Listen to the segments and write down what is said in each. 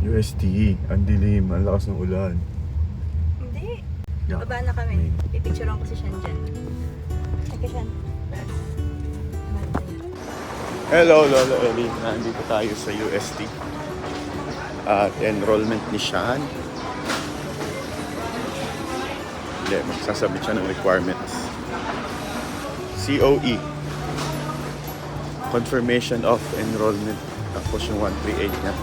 UST, ang dilim, ang lakas ng ulan. Hindi. Yeah. Baba na kami. Pipicturean ko si Shan dyan. Teka, Shan. Hello, Lolo Eli. Nandito tayo sa UST. At enrollment ni Shan. Hindi, magsasabit siya ng requirements. COE. Confirmation of Enrollment. Tapos yung 138 niya.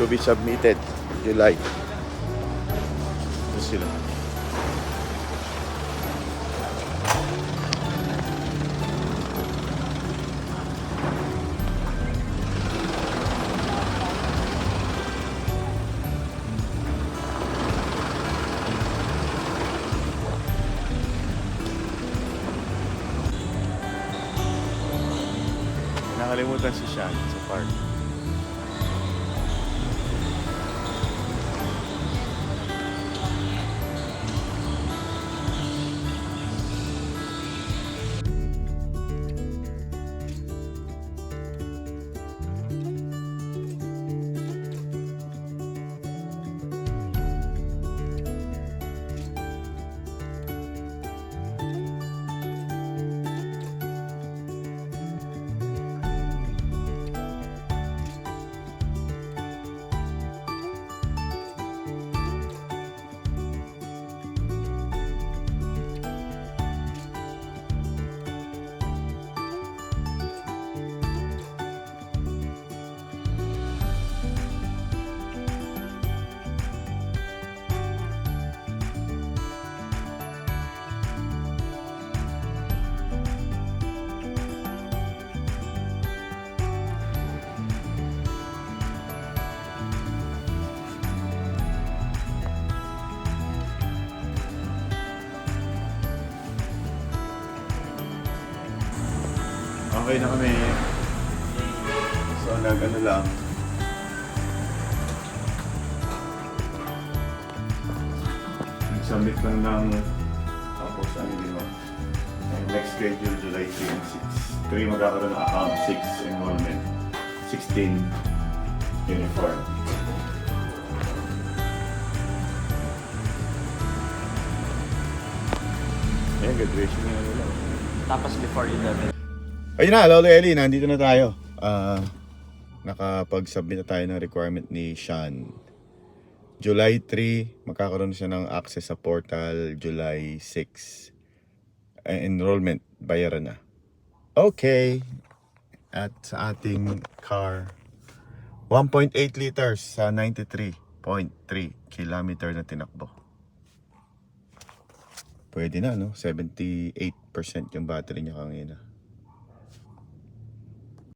To be submitted July. Ito sila. Nakalimutan si Sean sa park. Okay na kami. So nag-ano lang. Nag-submit lang ng tapos ano din ba? Next schedule July 3 and 6. 3 magkakaroon ng account, 6 enrollment, 16 uniform. Ayan, graduation na nila. Tapos before 11. Ayun na, Lolo Eli, nandito na tayo. Nakapag-submit na tayo ng requirement ni Sean. July 3, magkakaroon siya ng access sa portal. July 6, enrollment, bayaran na. Okay. At sa ating car, 1.8 liters sa 93.3 kilometer na tinakbo. Pwede na, no? 78% yung battery niya kanina.